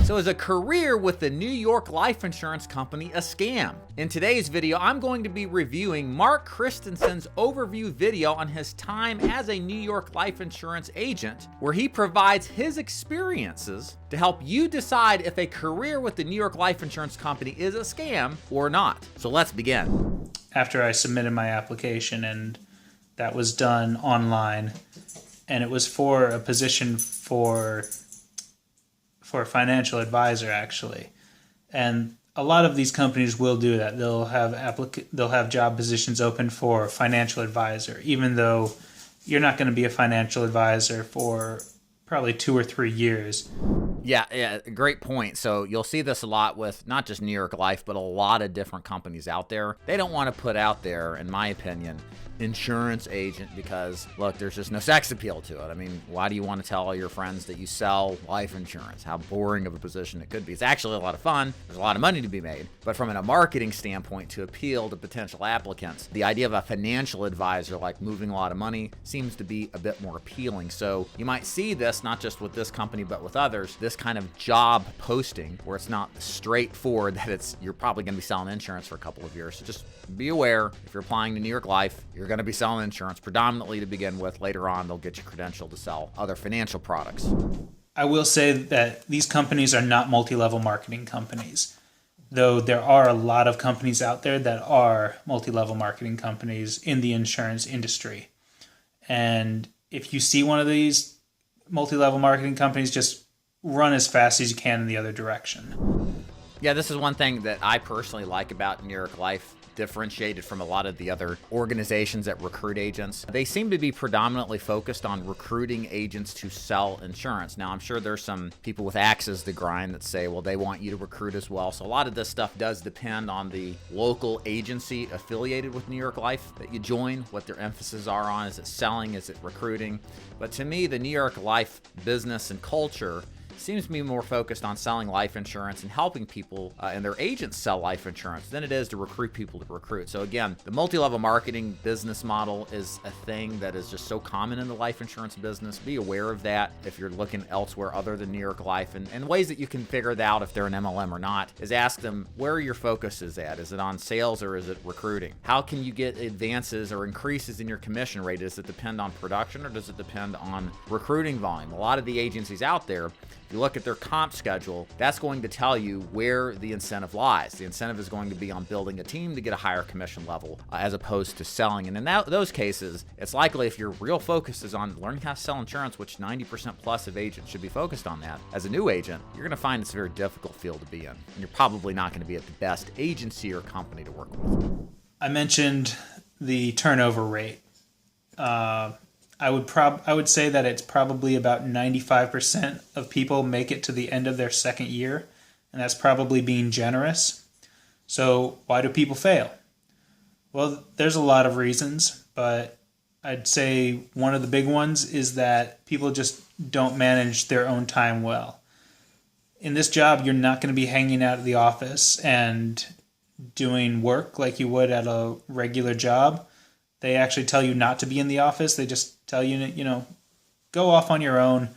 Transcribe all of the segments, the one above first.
So is a career with the New York Life Insurance Company a scam? In today's video, I'm going to be reviewing Mark Christensen's overview video on his time as a New York life insurance agent, where he provides his experiences to help you decide if a career with the New York Life Insurance Company is a scam or not. So let's begin. After I submitted my application, and that was done online, and it was for a position for a financial advisor, actually. And a lot of these companies will do that. They'll have job positions open for financial advisor, even though you're not going to be a financial advisor for probably 2 or 3 years. Yeah, great point. So you'll see this a lot with not just New York Life, but a lot of different companies out there. They don't want to put out there, in my opinion, insurance agent, because look, there's just no sex appeal to it. I mean, why do you want to tell all your friends that you sell life insurance? How boring of a position it could be. It's actually a lot of fun. There's a lot of money to be made. But from a marketing standpoint, to appeal to potential applicants, the idea of a financial advisor, like moving a lot of money, seems to be a bit more appealing. So you might see this not just with this company, but with others, this kind of job posting where it's not straightforward that you're probably going to be selling insurance for a couple of years. So just be aware, if you're applying to New York Life, you're going to be selling insurance predominantly to begin with. Later on, they'll get you credentialed to sell other financial products. I will say that these companies are not multi-level marketing companies, though there are a lot of companies out there that are multi-level marketing companies in the insurance industry. And if you see one of these multi-level marketing companies, just run as fast as you can in the other direction. Yeah, this is one thing that I personally like about New York Life, differentiated from a lot of the other organizations that recruit agents. They seem to be predominantly focused on recruiting agents to sell insurance. Now, I'm sure there's some people with axes to grind that say, well, they want you to recruit as well. So a lot of this stuff does depend on the local agency affiliated with New York Life that you join, what their emphasis are on. Is it selling? Is it recruiting? But to me, the New York Life business and culture seems to be more focused on selling life insurance and helping people and their agents sell life insurance than it is to recruit people to recruit. So again, the multi-level marketing business model is a thing that is just so common in the life insurance business. Be aware of that if you're looking elsewhere other than New York Life. And ways that you can figure it out if they're an MLM or not is ask them where your focus is at. Is it on sales or is it recruiting? How can you get advances or increases in your commission rate? Does it depend on production or does it depend on recruiting volume? A lot of the agencies out there, if you look at their comp schedule, that's going to tell you where the incentive lies. The incentive is going to be on building a team to get a higher commission level as opposed to selling. And in those cases, it's likely if your real focus is on learning how to sell insurance, which 90% plus of agents should be focused on that, as a new agent, you're going to find it's a very difficult field to be in. And you're probably not going to be at the best agency or company to work with. I mentioned the turnover rate. I would say that it's probably about 95% of people make it to the end of their second year, and that's probably being generous. So why do people fail? Well, there's a lot of reasons, but I'd say one of the big ones is that people just don't manage their own time well. In this job, you're not going to be hanging out at the office and doing work like you would at a regular job. They actually tell you not to be in the office. They just tell you, go off on your own,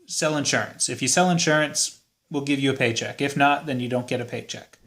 sell insurance. If you sell insurance, we'll give you a paycheck. If not, then you don't get a paycheck.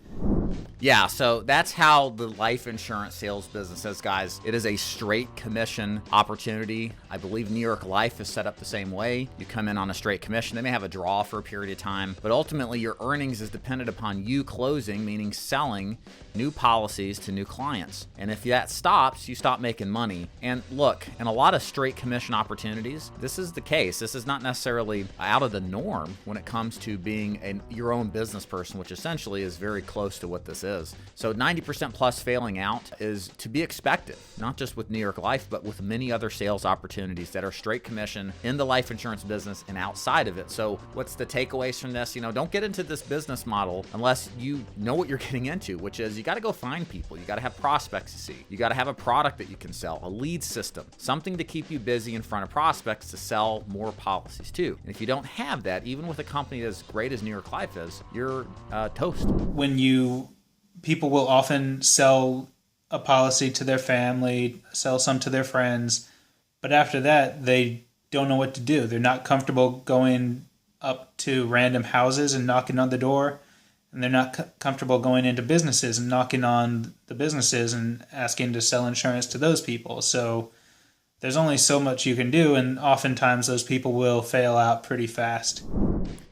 Yeah, so that's how the life insurance sales business is, guys. It is a straight commission opportunity. I believe New York Life is set up the same way. You come in on a straight commission. They may have a draw for a period of time, but ultimately your earnings is dependent upon you closing, meaning selling new policies to new clients. And if that stops, you stop making money. And look, in a lot of straight commission opportunities, this is the case. This is not necessarily out of the norm when it comes to being your own business person, which essentially is very close to what this is. So 90% plus failing out is to be expected, not just with New York Life, but with many other sales opportunities that are straight commission in the life insurance business and outside of it. So what's the takeaways from this? Don't get into this business model unless you know what you're getting into, which is you got to go find people. You got to have prospects to see. You got to have a product that you can sell, a lead system, something to keep you busy in front of prospects to sell more policies too. And if you don't have that, even with a company as great as New York Life is, you're toast. People will often sell a policy to their family, sell some to their friends, but after that, they don't know what to do. They're not comfortable going up to random houses and knocking on the door, and they're not comfortable going into businesses and knocking on the businesses and asking to sell insurance to those people. So there's only so much you can do, and oftentimes those people will fail out pretty fast.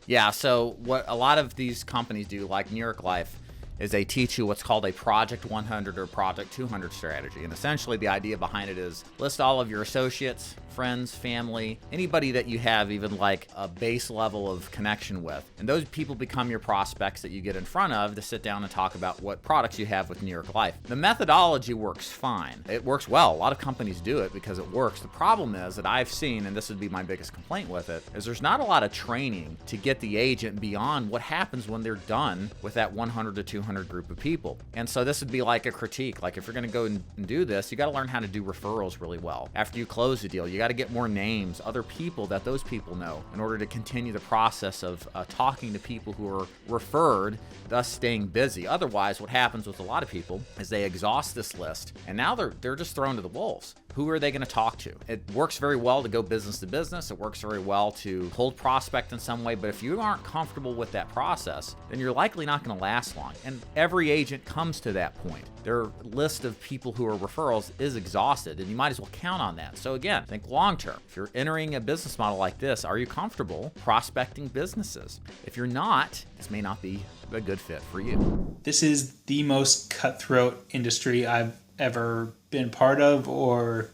Yeah, so what a lot of these companies do, like New York Life, is they teach you what's called a Project 100 or Project 200 strategy. And essentially the idea behind it is list all of your associates, friends, family, anybody that you have even like a base level of connection with. And those people become your prospects that you get in front of to sit down and talk about what products you have with New York Life. The methodology works fine. It works well. A lot of companies do it because it works. The problem is that I've seen, and this would be my biggest complaint with it, is there's not a lot of training to get the agent beyond what happens when they're done with that 100 to 200 group of people. And so this would be like a critique. Like if you're going to go and do this, you got to learn how to do referrals really well. After you close the deal, you got to get more names, other people that those people know in order to continue the process of talking to people who are referred, thus staying busy. Otherwise, what happens with a lot of people is they exhaust this list and now they're just thrown to the wolves. Who are they going to talk to? It works very well to go business to business. It works very well to cold prospect in some way. But if you aren't comfortable with that process, then you're likely not going to last long. And every agent comes to that point. Their list of people who are referrals is exhausted, and you might as well count on that. So again, think long term. If you're entering a business model like this, are you comfortable prospecting businesses? If you're not, this may not be a good fit for you. This is the most cutthroat industry I've ever been part of or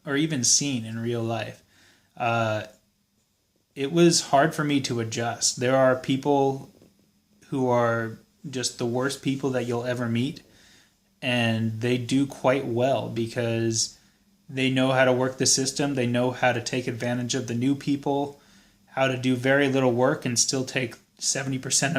even seen in real life. It was hard for me to adjust. There are people who are just the worst people that you'll ever meet, and they do quite well because they know how to work the system. They know how to take advantage of the new people, how to do very little work and still take 70%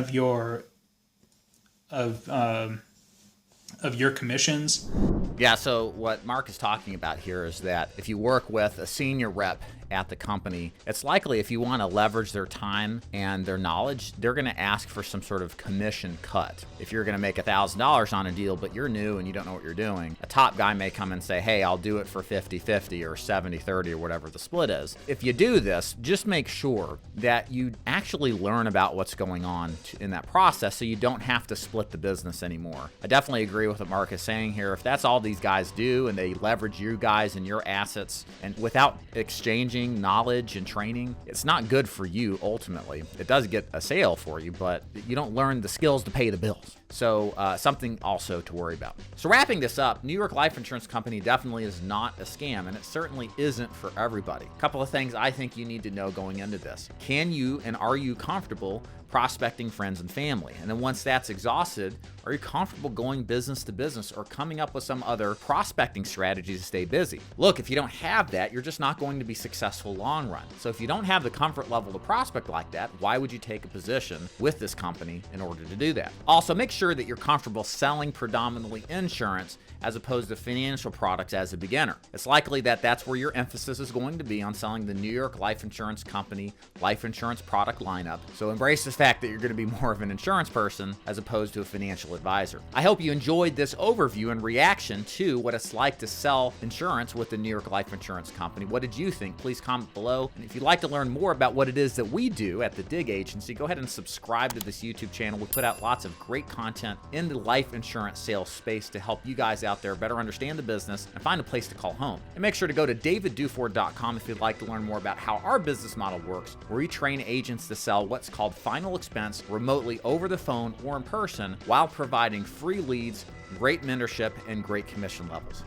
of your commissions. Yeah, so what Mark is talking about here is that if you work with a senior rep at the company, it's likely if you want to leverage their time and their knowledge, they're going to ask for some sort of commission cut. If you're going to make $1,000 on a deal, but you're new and you don't know what you're doing, a top guy may come and say, hey, I'll do it for 50-50 or 70-30 or whatever the split is. If you do this, just make sure that you actually learn about what's going on in that process so you don't have to split the business anymore. I definitely agree with what Mark is saying here. If that's all these guys do and they leverage you guys and your assets and without exchanging knowledge and training, it's not good for you ultimately. It does get a sale for you, but you don't learn the skills to pay the bills. So something also to worry about. So wrapping this up, New York Life Insurance Company definitely is not a scam, and it certainly isn't for everybody. A couple of things I think you need to know going into this. Can you and are you comfortable prospecting friends and family? And then once that's exhausted, are you comfortable going business to business or coming up with some other prospecting strategy to stay busy? Look, if you don't have that, you're just not going to be successful long run. So if you don't have the comfort level to prospect like that, why would you take a position with this company in order to do that? Also, make sure that you're comfortable selling predominantly insurance as opposed to financial products as a beginner. It's likely that that's where your emphasis is going to be, on selling the New York Life Insurance Company life insurance product lineup. So embrace the fact that you're going to be more of an insurance person as opposed to a financial advisor. I hope you enjoyed this overview and reaction to what it's like to sell insurance with the New York Life Insurance Company. What did you think? Please comment below. And if you'd like to learn more about what it is that we do at the Dig Agency, go ahead and subscribe to this YouTube channel. We put out lots of great content in the life insurance sales space to help you guys out there better understand the business and find a place to call home. And make sure to go to davidduford.com if you'd like to learn more about how our business model works, where we train agents to sell what's called final expense remotely over the phone or in person while providing free leads, great mentorship, and great commission levels.